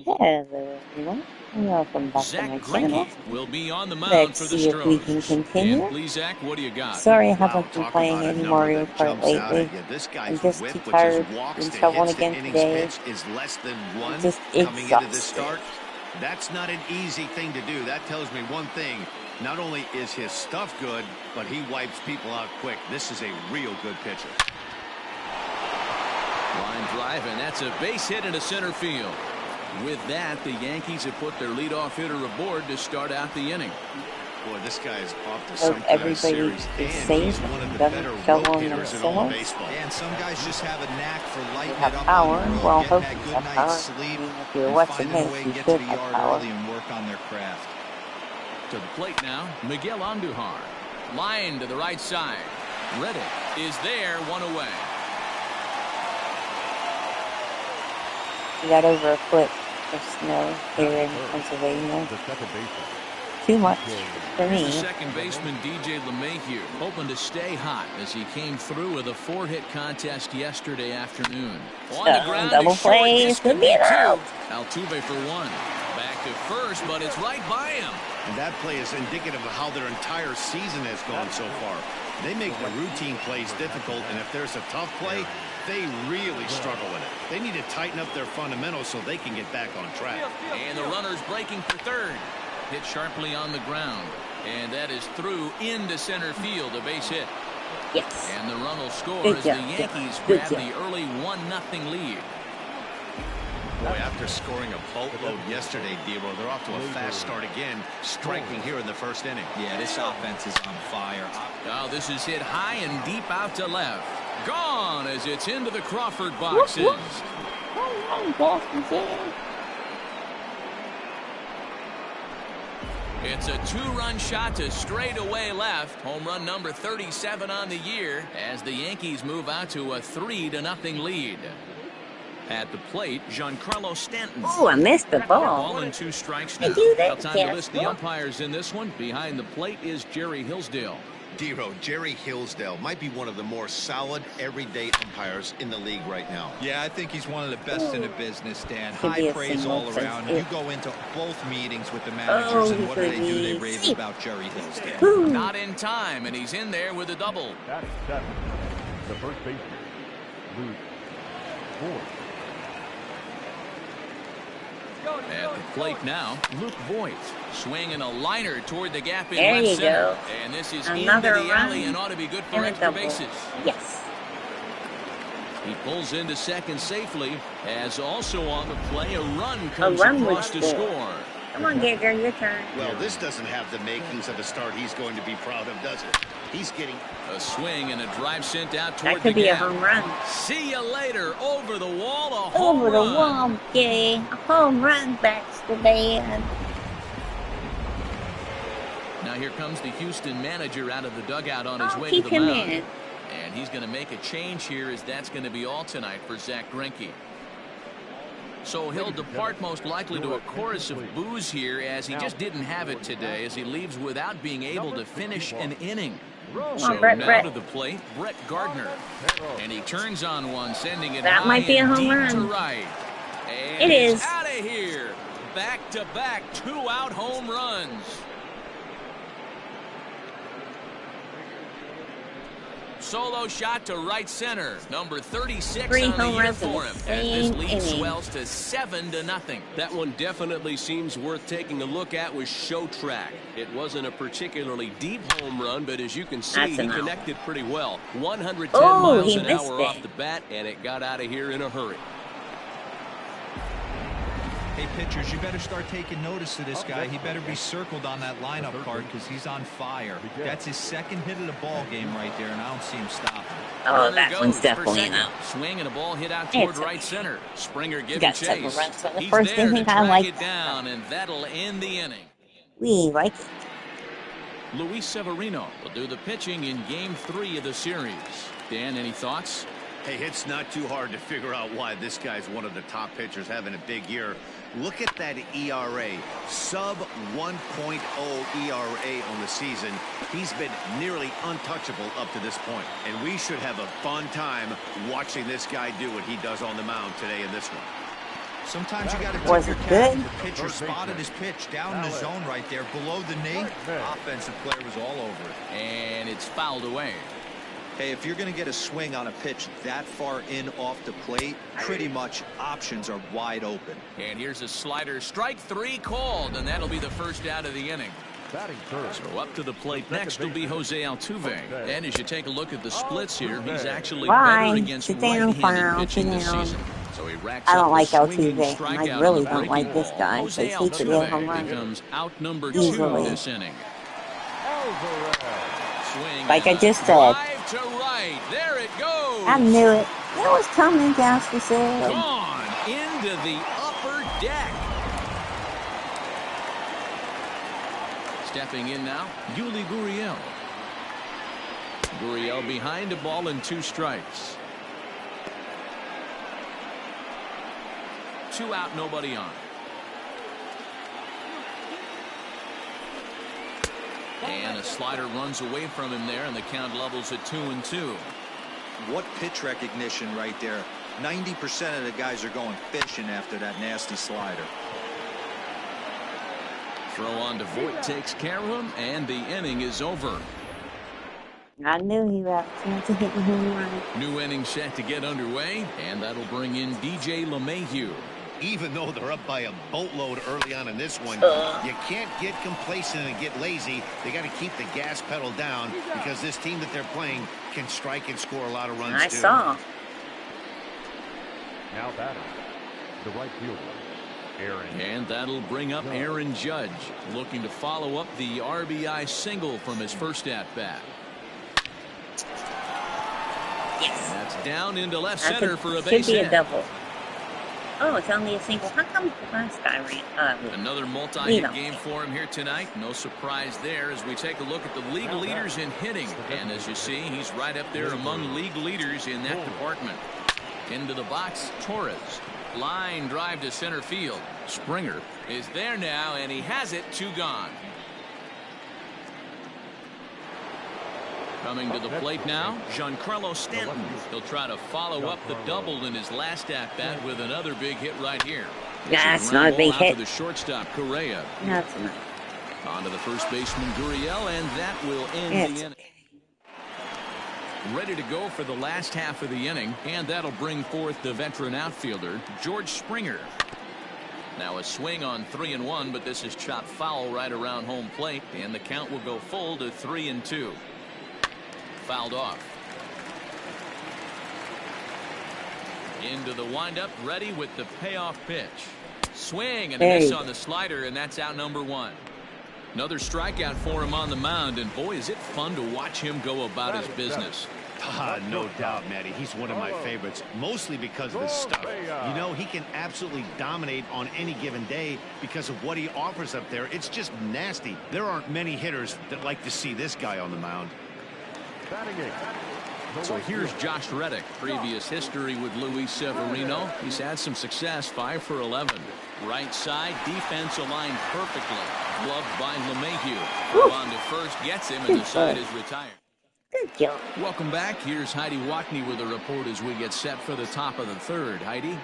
Hello everyone, and welcome back to Zack my channel. Greinke will be on the mound Let's for the see if we can Stros. continue. And please, Zach, what do you got? Sorry I Wow, haven't been talk playing about a any number Mario that Kart jumps out lately. at you. This I'm guy's just whip, too which is tired. walks Been to shoveling hits to again innings today. pitch, is less than one Just coming into this exhausted. start. That's not an easy thing to do. That tells me one thing. Not only is his stuff good, but he wipes people out quick. This is a real good pitcher. Line drive, and that's a base hit into center field. With that, the Yankees have put their leadoff hitter aboard to start out the inning. Boy, this guy is off to Hope some kind of everybody series, is and safe he's one of the doesn't better shovel road in hitters in themselves. all of baseball. And some guys just have a knack for lighting have it up power. on the road, Well, getting hopefully that you good have power. night's sleep, I mean, if you're and watching finding a this, way you to get to should the have yard power. early and work on their craft. To the plate now, Miguel Andujar. Line to the right side. Reddick is there, one away. We got over a foot of snow here in Pennsylvania. Too much for Here's the me. second baseman, DJ LeMahieu, hoping to stay hot as he came through with a 4-hit contest yesterday afternoon. On the ground, Double is short. play, This could be get two. out. Altuve for one. Back to first, but it's right by him. And that play is indicative of how their entire season has gone so far. They make the routine plays difficult, and if there's a tough play, they really struggle with it. They need to tighten up their fundamentals so they can get back on track. And the runner's breaking for third. Hit sharply on the ground. And that is through into center field, a base hit. Yes. And the run will score Good as job, the Yankees good grab job. the early 1-0 lead. Boy, after scoring a boatload yesterday, Debo, they're off to a fast start again, striking here in the first inning. Yeah, this offense is on fire. Now this is hit high and deep out to left. Gone as it's into the Crawford boxes. It's a two-run shot to straightaway left. Home run number 37 on the year as the Yankees move out to a 3-0 lead. At the plate, Giancarlo Stanton. Oh, I missed the ball. Ball and 2 strikes I now. do that, Now time to yes. list the umpires in this one. Behind the plate is Jerry Hillsdale. Debo, Jerry Hillsdale might be one of the more solid everyday umpires in the league right now. Yeah, I think he's one of the best in the business, Dan. Could be High a praise single all place. around. You go into both meetings with the managers, and what do? They rave See. about Jerry Hillsdale. Ooh. Not in time, and he's in there with a double. That's 7. The first baseman, Luke Ford. At the plate now, Luke Voigt swinging a liner toward the gap in There left you center. go. And this is Another into the alley run and ought to be good for and a extra double. bases. Yes. He pulls into second safely, as also on the play a run comes run across was to good. score. Come on, Geiger, your turn. Well, this doesn't have the makings of a start he's going to be proud of, does it? He's getting... A swing and a drive sent out toward That could the be a gap. home run. See you later. Over the wall, a home Over the run. wall, yay. A home run, Baxter Band. Now here comes the Houston manager out of the dugout on his Oh, way keep to the him mound. in. And he's going to make a change here, as that's going to be all tonight for Zack Greinke. So he'll depart most likely to a chorus of boos here, as he just didn't have it today, as he leaves without being able to finish an inning. So Brett, now Brett. to the plate, Brett Gardner. And he turns on one, sending it That high might be a and home deep run. to right. And It it's is. out of here. Back-to-back 2-out home runs. Solo shot to right center. Number 36 Three on the home year runs in for the him. And this same lead inning. swells to 7-0. That one definitely seems worth taking a look at with Show Track. It wasn't a particularly deep home run, but as you can see, That's he an out. connected pretty well. 110 Oh, miles he an missed hour it. off the bat, and it got out of here in a hurry. Hey, pitchers, you better start taking notice of this guy. He better be circled on that lineup card because he's on fire. That's his second hit of the ball game right there, and I don't see him stopping. Oh, Runner that goes one's for definitely second. an out. Swing and a ball hit out It's toward okay. right center. Springer We giving got several chase. runs on the He's first there to inning. I track like it down, and that'll end the inning. We like it. Luis Severino will do the pitching in Game 3 of the series. Dan, any thoughts? Hey, it's not too hard to figure out why this guy's one of the top pitchers having a big year. Look at that ERA, sub 1.0 ERA on the season. He's been nearly untouchable up to this point, and we should have a fun time watching this guy do what he does on the mound today in this one. Sometimes you got to Was tip it your cap. good? The pitcher spotted his pitch down in the zone right there below the knee. Offensive player was all over it. And it's fouled away. Hey, if you're going to get a swing on a pitch that far in off the plate, pretty much options are wide open. And here's a slider. Strike 3 called, and that'll be the first out of the inning. So up to the plate next will be Jose Altuve. And as you take a look at the splits here, he's actually better against right-handed pitching this season. So he racks I don't up like a swinging Altuve. strikeout I really on the don't like breaking this ball. guy Jose because he could hit home Altuve run becomes out number 2 easily. this inning. Swing Like I just said. drive to right. There it goes. I knew it. It was coming, Joshua said. Gone into the upper deck. Stepping in now, Yuli Gurriel. Gurriel behind a ball and 2 strikes. 2 out, nobody on. And a slider runs away from him there, and the count levels at 2-2. What pitch recognition right there. 90% of the guys are going fishing after that nasty slider. Throw on to Voit takes care of him, and the inning is over. I knew he had a chance of hitting home run. New inning set to get underway, and that'll bring in DJ LeMahieu. Even though they're up by a boatload early on in this one, you can't get complacent and get lazy. They got to keep the gas pedal down because this team that they're playing can strike and score a lot of runs I too. saw. Now batting, the right fielder, Aaron. And that'll bring up Aaron Judge, looking to follow up the RBI single from his first at-bat. Yes. That's down into left center for a Should base be a hit. double. Oh, it's only a single. How come the last guy ran? Another multi-hit game for him here tonight. No surprise there as we take a look at the league leaders in hitting. And as you see, he's right up there among league leaders in that department. Into the box, Torres. Line drive to center field. Springer is there now, and he has it. 2 gone. Coming to the plate now, Giancarlo Stanton. He'll try to follow up the double in his last at-bat with another big hit right here. That's not a big Out hit. to the shortstop, Correa. No, it's not. On to the first baseman, Gurriel, and that will end the inning. Ready to go for the last half of the inning, and that'll bring forth the veteran outfielder, George Springer. Now a swing on 3-1, but this is chopped foul right around home plate, and the count will go full to 3-2. Fouled off. Into the windup, ready with the payoff pitch. Swing and a miss on the slider, and that's out number 1. Another strikeout for him on the mound, and boy, is it fun to watch him go about his business. No doubt, Matty. He's one of my favorites, mostly because of his stuff. You know, he can absolutely dominate on any given day because of what he offers up there. It's just nasty. There aren't many hitters that like to see this guy on the mound. So here's Josh Reddick. Previous history with Luis Severino. He's had some success, 5 for 11. Right side, defense aligned perfectly. Gloved by LeMahieu. On to first, gets him, and the side is retired. Good job. Welcome back. Here's Heidi Watney with a report as we get set for the top of the third. Heidi?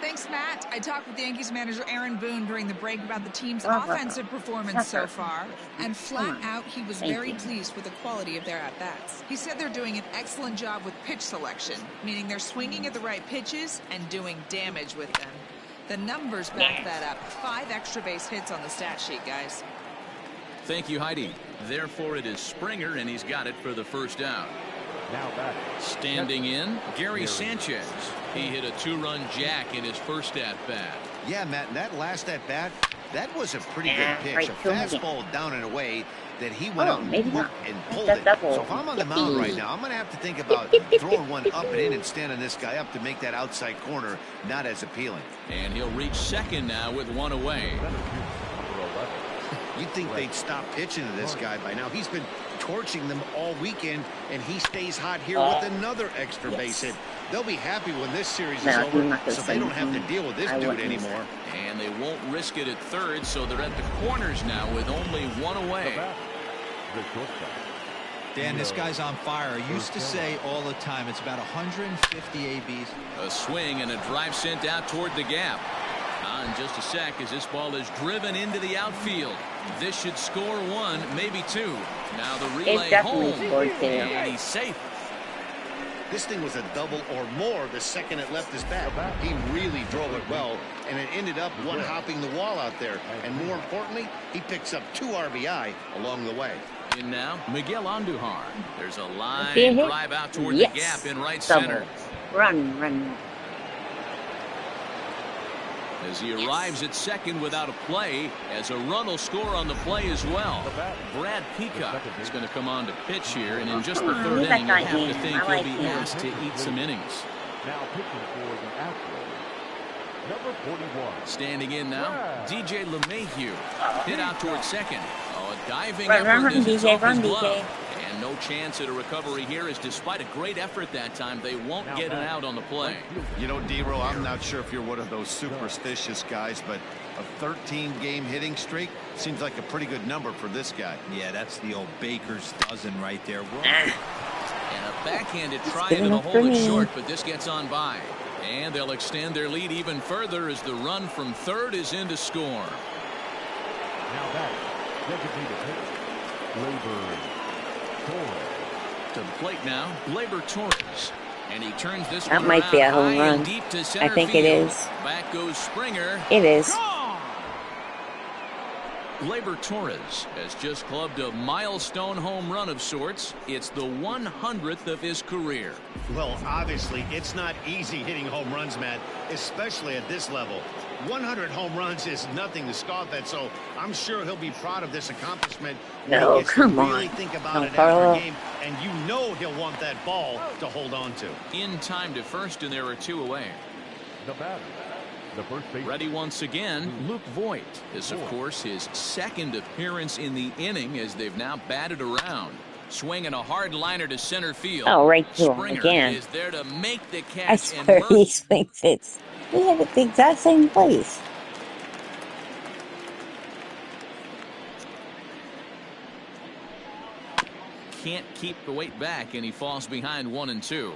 Thanks, Matt. I talked with Yankees manager Aaron Boone during the break about the team's offensive performance so far, and flat out, he was very pleased with the quality of their at-bats. He said they're doing an excellent job with pitch selection, meaning they're swinging at the right pitches and doing damage with them. The numbers back that up. 5 extra base hits on the stat sheet, guys. Thank you, Heidi. Therefore, it is Springer, and he's got it for the first out. Now back. Standing in, Gary Sanchez. He hit a 2-run jack in his first at-bat. Yeah, Matt, and that last at-bat, that was a pretty good pitch. Right a to him fastball down and away that he went out and maybe looked not. and pulled That's it. double. So if I'm on the mound right now, I'm going to have to think about throwing one up and in and standing this guy up to make that outside corner not as appealing. And he'll reach second now with 1 away. You'd think they'd stop pitching to this guy by now. He's been torching them all weekend, and he stays hot here with another extra base hit. They'll be happy when this series is over, so they don't have to deal with this dude anymore. And they won't risk it at third, so they're at the corners now with only 1 away. Dan, this guy's on fire. I used to say all the time it's about 150 ABs. A swing and a drive sent out toward the gap. on just a sec as this ball is driven into the outfield. This should score 1, maybe 2. Now the relay home, and he's safe. This thing was a double or more the second it left his bat. He really drove it well, and it ended up one-hopping the wall out there. And more importantly, he picks up 2 RBI along the way. In now, Miguel Andujar. There's a line drive out toward the gap in right center. Run. As he arrives at second without a play, as a run will score on the play as well. Brad Peacock is going to come on to pitch here, and in just the third inning, you have to think he'll be asked to eat some innings. Now pitching for the Astros, number 41. Standing in now, DJ LeMahieu. Hit out towards second. Oh, a diving Run, effort as it's DJ, off his DJ. glove. And no chance at a recovery here, as despite a great effort that time, they won't get an out on the play. You know, D-Row, I'm not sure if you're one of those superstitious guys, but a 13-game hitting streak seems like a pretty good number for this guy. Yeah, that's the old baker's dozen right there. And a backhanded try into the hole is short, but this gets on by. And they'll extend their lead even further as the run from third is in to score. Now that designated hitter, Gleyber Torres. To the plate now, Gleyber Torres. And he turns this That one might be a around home high and run. deep to center I think field. it is. Back goes Springer. It is. Gleyber Torres has just clubbed a milestone home run of sorts. It's the 100th of his career. Well, obviously, it's not easy hitting home runs, Matt, especially at this level. 100 home runs is nothing to scoff at, so I'm sure he'll be proud of this accomplishment. No, he gets come to really on. think about No, it Carlo. after a game, and you know he'll want that ball to hold on to. In time to first, and there are 2 away. The batter, the first baseman. Ready once again, Luke Voit. This, of course, his second appearance in the inning as they've now batted around. Swinging a hard liner to center field. Oh, right to him Springer again. is there to make the catch. I swear he swings it. We have it the exact same place. Can't keep the weight back, and he falls behind 1-2.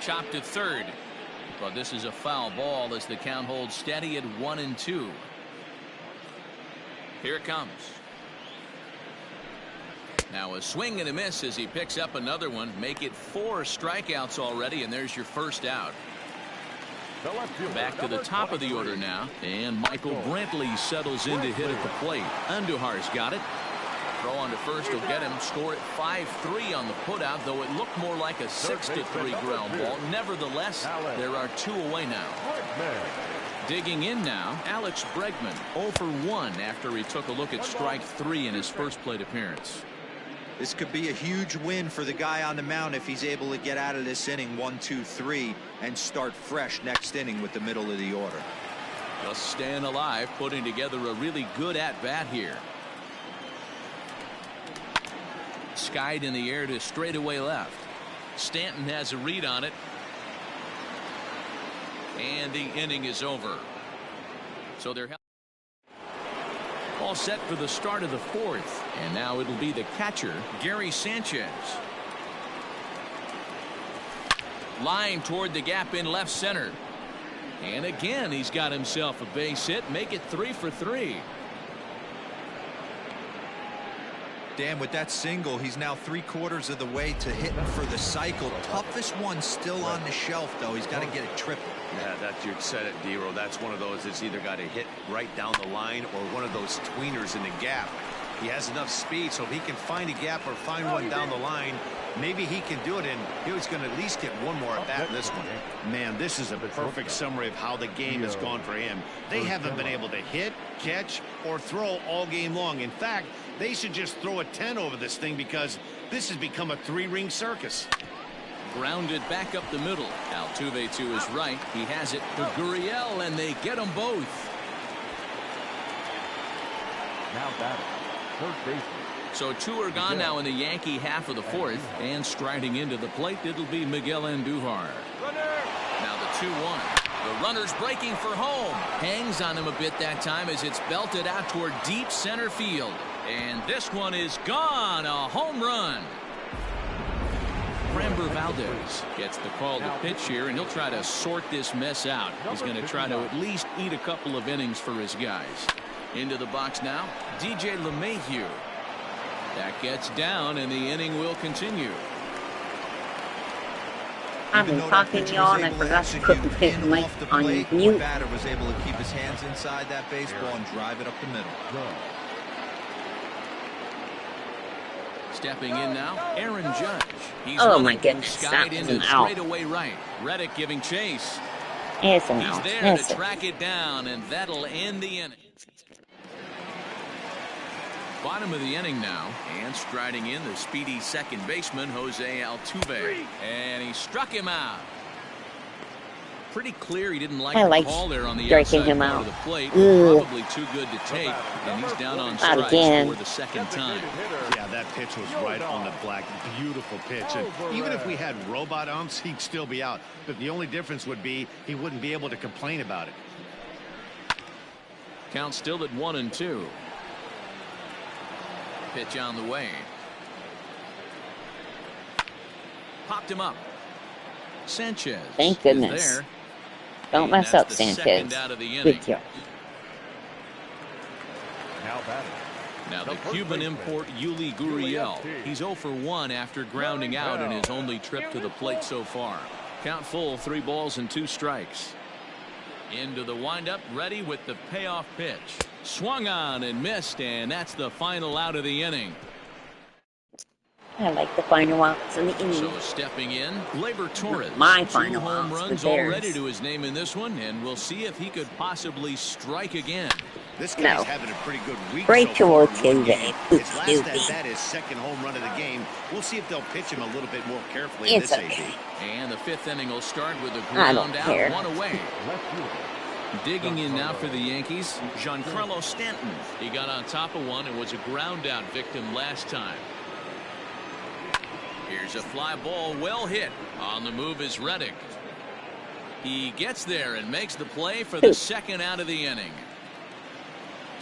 Chopped to third, but this is a foul ball as the count holds steady at 1-2. Here it comes. Now a swing and a miss as he picks up another one. Make it 4 strikeouts already, and there's your first out. Back to the top of the order now, and Michael Brantley settles in to hit at the plate. Andujar's got it. Throw on to first will get him. Score at 5-3 on the putout, though it looked more like a 6-3 ground ball. Nevertheless, there are 2 away now. Digging in now, Alex Bregman, 0 for 1 after he took a look at strike 3 in his first plate appearance. This could be a huge win for the guy on the mound if he's able to get out of this inning 1, 2, 3 and start fresh next inning with the middle of the order. Just staying alive, putting together a really good at-bat here. Skied in the air to straightaway left. Stanton has a read on it. And the inning is over. So they're all set for the start of the 4th. And now it'll be the catcher, Gary Sanchez. Line toward the gap in left center. And again, he's got himself a base hit. Make it 3 for 3. Dan, with that single, he's now 3/4 of the way to hitting for the cycle. Toughest one still on the shelf, though. He's got to get a triple. Yeah, you said it, D-Row. That's one of those that's either got to hit right down the line or one of those tweeners in the gap. He has enough speed, so if he can find a gap or find one down the line, maybe he can do it, and he's going to at least get one more at bat in this one. Man, this is a perfect summary of how the game has gone for him. They haven't been able to hit, catch, or throw all game long. In fact, they should just throw a 10 over this thing because this has become a 3-ring circus. Grounded back up the middle. Altuve to his right. He has it to Gurriel, and they get them both. Now batting, third baseman. So 2 are gone now in the Yankee half of the 4th, and striding into the plate, it'll be Miguel Andujar. Now the 2-1. The runner's breaking for home. Hangs on him a bit that time as it's belted out toward deep center field. And this one is gone. A home run. Framber Valdez gets the call to pitch here, and he'll try to sort this mess out. He's going to try to at least eat a couple of innings for his guys. Into the box now, DJ LeMahieu. That gets down, and the inning will continue. I've been talking to y'all, and I forgot to put the mic on mute. Batter was able to keep his hands inside that baseball and drive it up the middle. Stepping in now, Aaron Judge. He's Oh my goodness, that was an out. Straightaway right. Reddick giving chase. It's an He's out. there That's to it. track it down, and that'll end the inning. Bottom of the inning now, and striding in the speedy second baseman, Jose Altuve. And he struck him out. Pretty clear he didn't like the call there on the outside him part out. of the plate. Ugh. Probably too good to take, and he's down on Not strikes again. for the second time. Yeah, that pitch was right on the black. Beautiful pitch. And even if we had robot umps, he'd still be out. But the only difference would be he wouldn't be able to complain about it. Count still at 1-2. Pitch on the way. Popped him up. Sanchez. Thank goodness. Is there. Don't And mess that's up, the Sanchez. second out of the inning. Good job. Now batting. Now the Cuban import Yuli Gurriel. He's 0 for 1 after grounding out in his only trip to the plate so far. Count full, 3 balls and 2 strikes. Into the windup, ready with the payoff pitch. Swung on and missed, and that's the final out of the inning. I like the final outs in the inning. So stepping in, Gleyber Torres. My 2 final home outs, runs but theirs. already to his name in this one, and we'll see if he could possibly strike again. This guy's No. having a pretty good week Break so your far in one Altuve. game. It's His last stupid. at bat is second home run of the game. We'll see if they'll pitch him a little bit more carefully It's in this okay. AB. And the 5th inning will start with a I don't ground out, care. 1 away. Left fielder. Digging in now for the Yankees, Giancarlo Stanton. He got on top of one and was a ground out victim last time. Here's a fly ball, well hit. On the move is Reddick. He gets there and makes the play for the second out of the inning.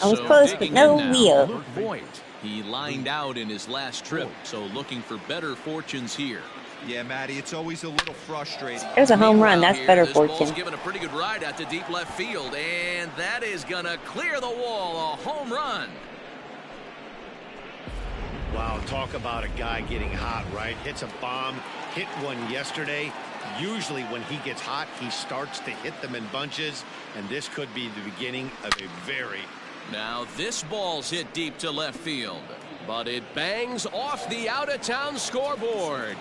I was close, but digging no in now, wheel. Luke Voigt. He lined out in his last trip, so looking for better fortunes here. Yeah, Matty, it's always a little frustrating. There's a home run. That's Here, better this ball's fortune. given a pretty good ride out to deep left field, and that is going to clear the wall. A home run. Wow, talk about a guy getting hot, right? Hits a bomb, hit one yesterday. Usually when he gets hot, he starts to hit them in bunches, and this could be the beginning of a very... Now this ball's hit deep to left field, but it bangs off the out-of-town scoreboard.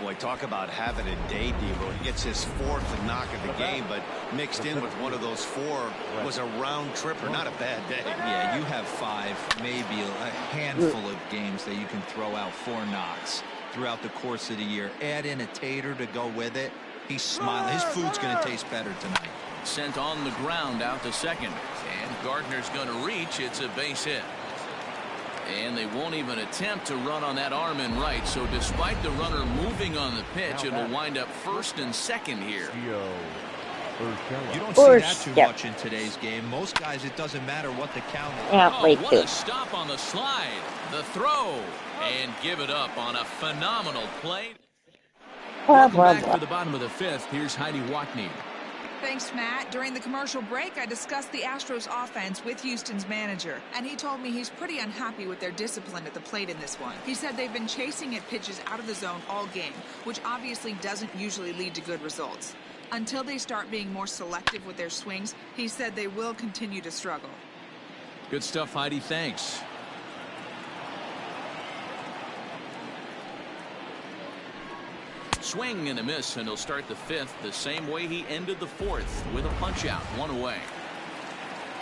Boy, talk about having a day, Devo. He gets his 4th knock of the game, but mixed in with one of those 4 was a round tripper. Not a bad day. Yeah, you have 5, maybe a handful of games that you can throw out 4 knocks throughout the course of the year. Add in a tater to go with it. He's smiling. His food's going to taste better tonight. Sent on the ground out to second, and Gardner's going to reach. It's a base hit. And they won't even attempt to run on that arm in right, so despite the runner moving on the pitch, it'll wind up first and second here. You don't see that too much in today's game. Most guys, it doesn't matter what the count is. Yeah, Oh, right what too. a stop on the slide. The throw. And give it up on a phenomenal play. Blah, Welcome blah, back blah. to the bottom of the 5th. Here's Heidi Watney. Thanks, Matt. During the commercial break, I discussed the Astros offense with Houston's manager, and he told me he's pretty unhappy with their discipline at the plate in this one. He said they've been chasing at pitches out of the zone all game, which obviously doesn't usually lead to good results. Until they start being more selective with their swings, he said they will continue to struggle. Good stuff, Heidi. Thanks. Swing and a miss, and he'll start the 5th the same way he ended the 4th with a punch out, 1 away.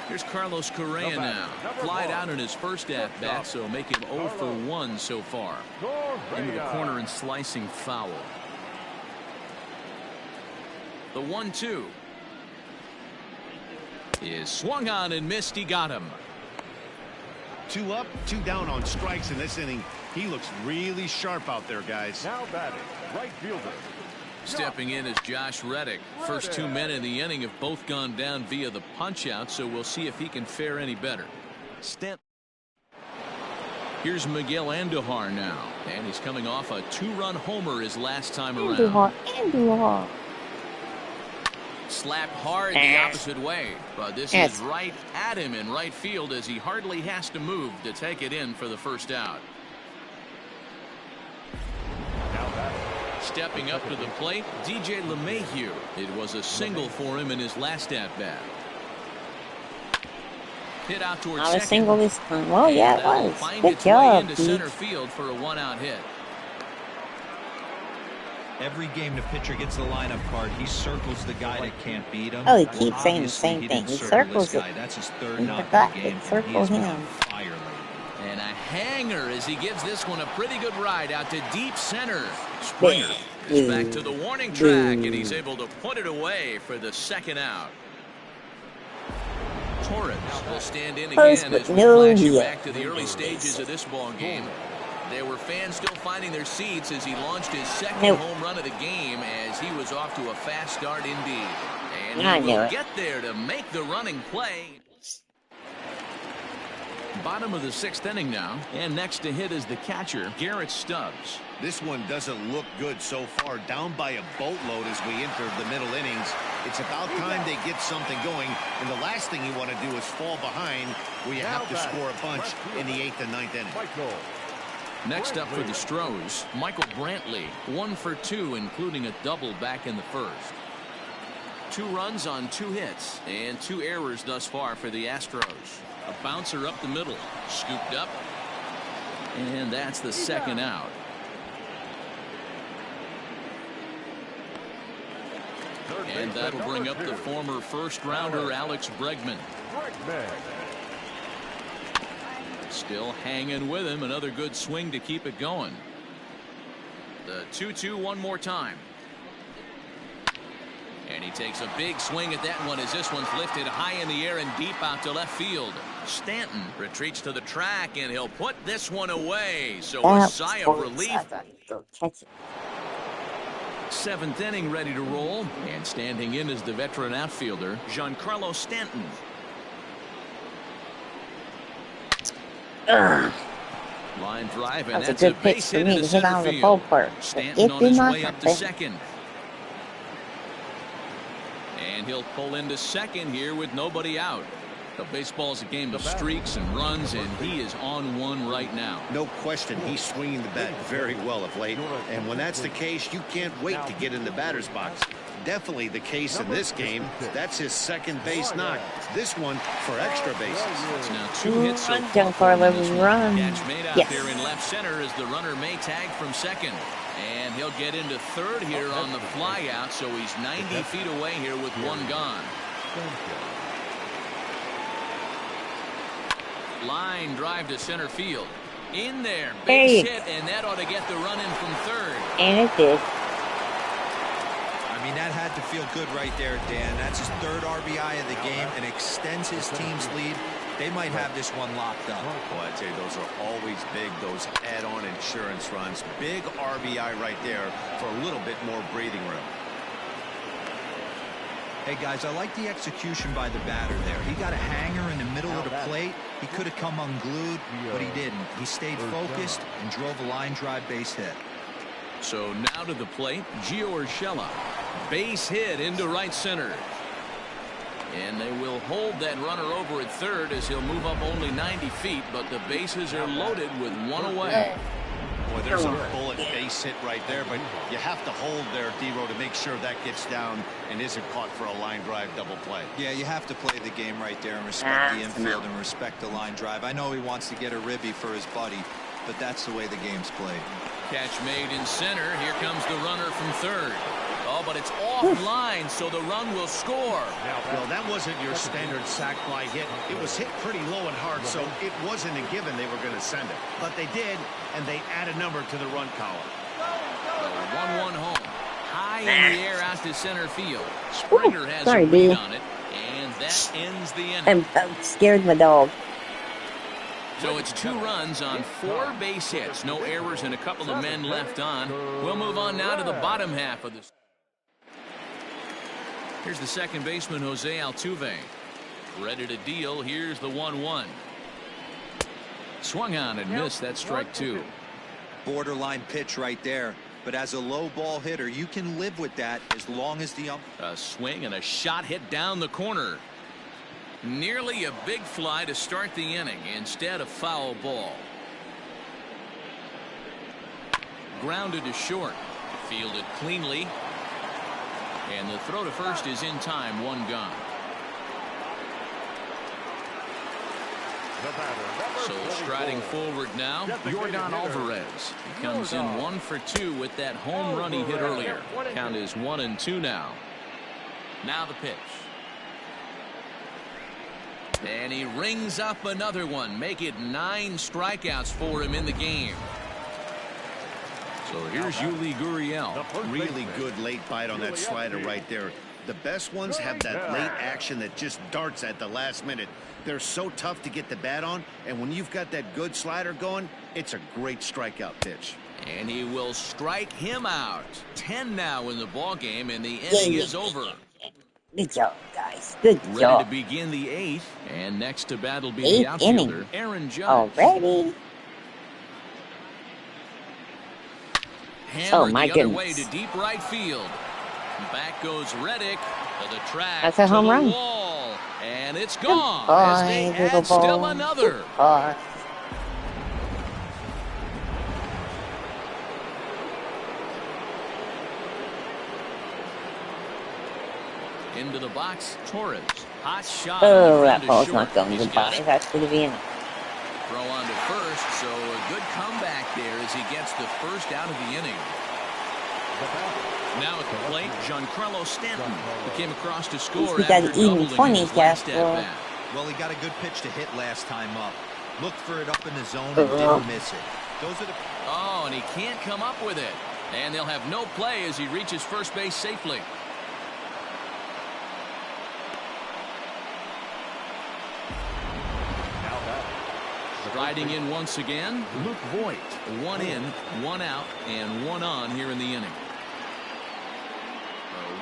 Here's Carlos Correa now. Flied out in his first at bat, so make him 0 for 1 so far. Into the corner and slicing foul. The 1-2 is swung on and missed. He got him. 2 up, 2 down on strikes in this inning. He looks really sharp out there, guys. Now batting, right fielder. Stepping in is Josh Reddick. First 2 men in the inning have both gone down via the punch out, so we'll see if he can fare any better. Here's Miguel Andujar now, and he's coming off a 2-run homer his last time around. Andujar. Slapped hard the opposite way, but this is right at him in right field as he hardly has to move to take it in for the first out. Stepping up to the plate, DJ LeMahieu. It was a single for him in his last at-bat. Hit out towards second. Not a single this time. Well, yeah, it was. Good job, into center field for a 1-out hit. Every game the pitcher gets the lineup card, he circles the guy that can't beat him. Oh, he keeps saying the same thing. He circles it. That's his third He knock forgot of the game. to circle him. And a hanger as he gives this one a pretty good ride out to deep center. Springer is back to the warning track, and he's able to put it away for the second out. Torres will stand in again as we flash you back to the early stages of this ball game. There were fans still finding their seats as he launched his second home run of the game as he was off to a fast start indeed. And he will get there to make the running play. Bottom of the 6th inning now, and next to hit is the catcher, Garrett Stubbs. This one doesn't look good so far. Down by a boatload as we enter the middle innings. It's about time they get something going, and the last thing you want to do is fall behind where you have to score a bunch in the 8th and 9th inning. Next up for the Stros, Michael Brantley, 1 for 2, including a double back in the first. 2 runs on 2 hits, and 2 errors thus far for the Astros. A bouncer up the middle, scooped up, and that's the second out. And that'll bring up the former first-rounder Alex Bregman. Still hanging with him. Another good swing to keep it going. The 2-2 one more time. And he takes a big swing at that one as this one's lifted high in the air and deep out to left field. Stanton retreats to the track, and he'll put this one away. So a sigh of relief. 7th inning ready to roll, and standing in is the veteran outfielder Giancarlo Stanton. Line drive, and that's a base hit in the center field. Stanton on his way up to second. And he'll pull into second here with nobody out. The baseball's a game of streaks and runs, and he is on one right now. No question, he's swinging the bat very well of late. And when that's the case, you can't wait to get in the batter's box. Definitely the case in this game. That's his second base knock. This one for extra bases. It's now 2 hits so far. Giancarlo, run. Catch made out there in left center as the runner may tag from second. And he'll get into third here on the fly out, so he's 90 feet away here with 1 gone. Line drive to center field. In there, base hit, and that ought to get the run in from third. And it did. I mean, that had to feel good right there, Dan. That's his 3rd RBI of the game and extends his team's lead. They might have this one locked up. Well, I tell you, those are always big, those add-on insurance runs. Big RBI right there for a little bit more breathing room. Hey, guys, I like the execution by the batter there. He got a hanger in the middle of the plate. He could have come unglued, but he didn't. He stayed focused and drove a line drive base hit. So now to the plate, Gio Urshela. Base hit into right center. And they will hold that runner over at third as he'll move up only 90 feet, but the bases are loaded with 1 away. Boy, there's a bullet base hit right there, but you have to hold there, D-Row, to make sure that gets down and isn't caught for a line drive double play. Yeah, you have to play the game right there and respect the infield and respect the line drive. I know he wants to get a ribby for his buddy, but that's the way the game's played. Catch made in center. Here comes the runner from third. Oh, but it's offline, so the run will score. Well, that wasn't your standard sac fly hit. It was hit pretty low and hard, so it wasn't a given they were going to send it. But they did, and they add a number to the run column. 1-1 home. High in the air out to center field. Springer has a lead on it, and that ends the inning. I'm scared my dog. So it's 2 runs on 4 base hits. No errors and a couple of men left on. We'll move on now to the bottom half of this. Here's the second baseman, Jose Altuve. Ready to deal. Here's the 1-1. Swung on and missed. That strike 2. Borderline pitch right there. But as a low ball hitter, you can live with that as long as the A swing and a shot hit down the corner. Nearly a big fly to start the inning. Instead, a foul ball. Grounded to short. Fielded cleanly. And the throw to first is in time. 1 gone. So striding forward now, Yordan Alvarez. He comes in 1 for 2 with that home run he hit earlier. Count is 1-2 now. Now the pitch. And he rings up another one. Make it 9 strikeouts for him in the game. So here's Yuli Gurriel. Really good late bite on that slider right there. The best ones have that late action that just darts at the last minute. They're so tough to get the bat on, and when you've got that good slider going, it's a great strikeout pitch. And he will strike him out. 10 now in the ball game, and the inning is over. Good job, guys. Good job. Ready to begin the 8th, and next to bat will be the outfielder, inning. Aaron Judge. Already? Hammered my the other goodness. way to deep right field. Back goes Reddick to the track. That's a home to the run. wall, and it's gone. Goodbye, As they little add still ball. another. Goodbye. Into the box, Torres. Hot shot. Oh, on the that ground to ball's short. not going He's got goodbye. it. That's going to be in. Throw on to first, so a good comeback there as he gets the first out of the inning. Now at the plate, Giancarlo Stanton, who came across to score He got after even doubling 20, in his last Castro. at-bat. Well, he got a good pitch to hit last time up. Looked for it up in the zone and didn't miss it. Those are the... Oh, and he can't come up with it. And they'll have no play as he reaches first base safely. Riding in once again, Luke Voigt. 1 in, 1 out, and 1 on here in the inning.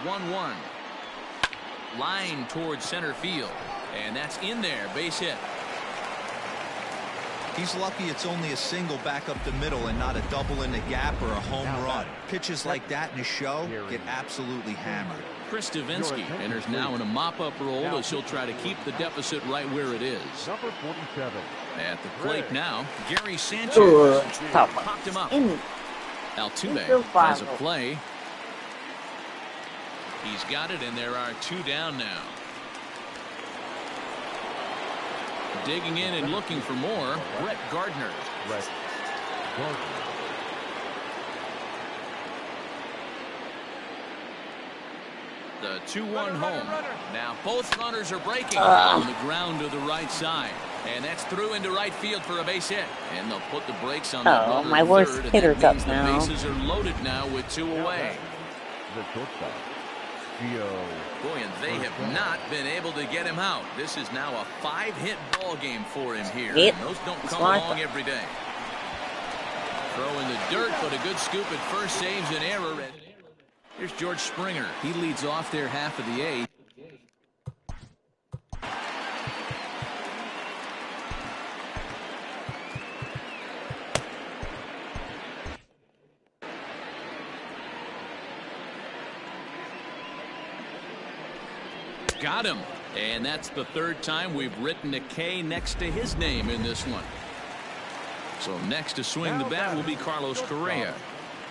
1-1. Line towards center field. And that's in there. Base hit. He's lucky it's only a single back up the middle and not a double in the gap or a home run. Pitches like that in a show get absolutely hammered. Chris Davinsky enters now in a mop-up role as he'll try to keep the deficit right where it is. Number 47. At the plate now, Gary Sanchez. Tough. Popped him up. In. Altuve has a play. He's got it, and there are 2 down now. Digging in and looking for more, Brett Gardner. Brett Gardner. The 2-1 home. Now both runners are breaking on the ground to the right side. And that's through into right field for a base hit. And they'll put the brakes on that runner my at worst third, and hitter's that up means now. the bases are loaded now with 2 away. The shortstop, Gio. Boy, and they have not been able to get him out. This is now a 5-hit ball game for him here. Yep. And those don't That's come what I along every day. Throw in the dirt, but a good scoop at first saves an error. Here's George Springer. He leads off their half of the 8th. Got him. And that's the 3rd time we've written a K next to his name in this one. So next to swing the bat will be Carlos Correa.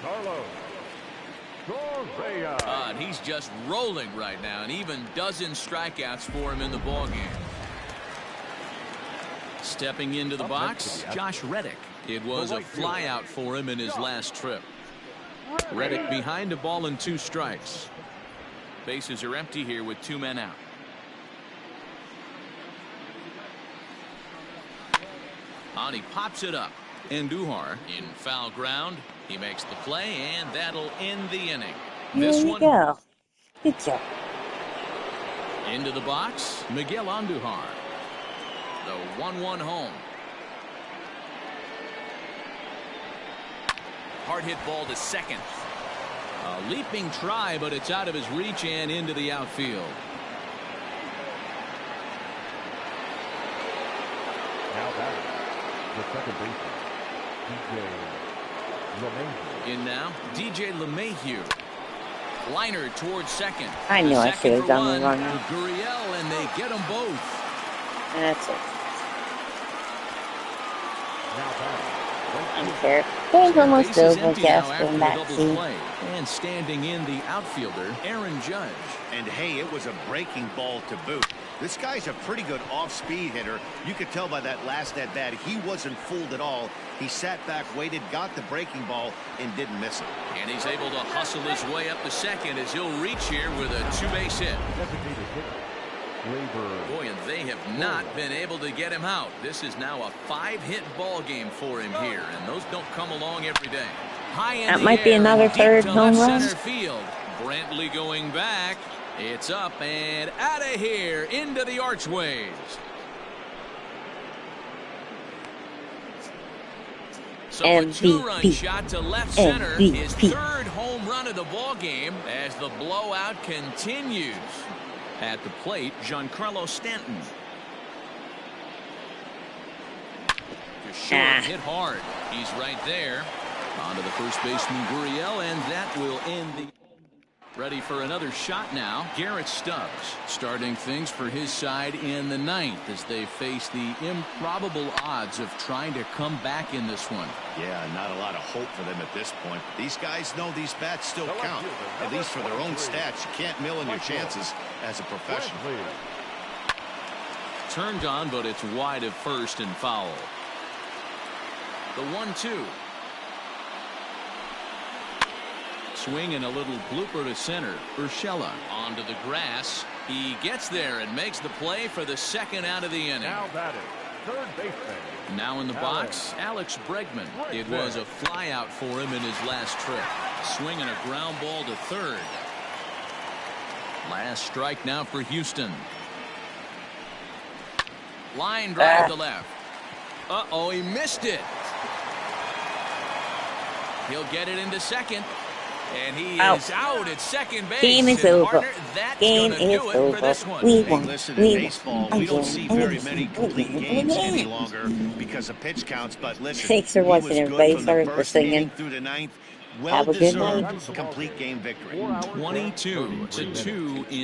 Carlos Correa. And he's just rolling right now, and even dozen strikeouts for him in the ballgame. Stepping into the box, Josh Reddick. It was a flyout for him in his last trip. Reddick behind a ball and 2 strikes. Bases are empty here with 2 men out. And he pops it up. Andujar in foul ground. He makes the play, and that'll end the inning. This one Go. Good job. into the box. Miguel Andujar. The 1-1 home. Hard hit ball to second. A leaping try, but it's out of his reach and into the outfield. Now back, The second baseman, DJ LeMahieu. In now, DJ LeMahieu. Liner towards second. I knew I should have done the one. runner. Gurriel, and they get them both. And that's it. Now batting. I don't care. Game's almost Bases over, empty Jeff. now after Going the back double to play. And standing in the outfielder, Aaron Judge. And hey, it was a breaking ball to boot. This guy's a pretty good off-speed hitter. You could tell by that last at-bat he wasn't fooled at all. He sat back, waited, got the breaking ball, and didn't miss it. And he's able to hustle his way up to second as he'll reach here with a two-base hit. Designated hitter, Gleyber. Boy, and they have not been able to get him out. This is now a 5-hit ball game for him here, and those don't come along every day. High in that the might be air, another deep third to home left run. center field. Brantley going back. It's up and out of here into the archways. So a two-run shot to left center, his third home run of the ball game as the blowout continues. At the plate, Giancarlo Stanton. Just short, hit hard. He's right there. On to the first baseman, Gurriel, and that will end the... Ready for another shot now. Garrett Stubbs starting things for his side in the ninth as they face the improbable odds of trying to come back in this one. Yeah, not a lot of hope for them at this point. These guys know these bats still count, at least for their own stats. You can't mill in your chances as a professional. Turned on, but it's wide of first and foul. The 1-2. Swing and a little blooper to center. Urshela onto the grass. He gets there and makes the play for the second out of the inning. Now batting, third baseman. Now in the box, Alex Bregman. It was a fly out for him in his last trip. Swing and a ground ball to third. Last strike now for Houston. Line drive to left. Uh-oh, he missed it. He'll get it into second. And he is out at second base. Game is over. Game is over. We won. Listen, in baseball, we don't see very many complete games any longer because of pitch counts. But listen, thanks for watching, everybody. Sorry for singing. Through the ninth, Have a good night. complete game victory. 22-2 in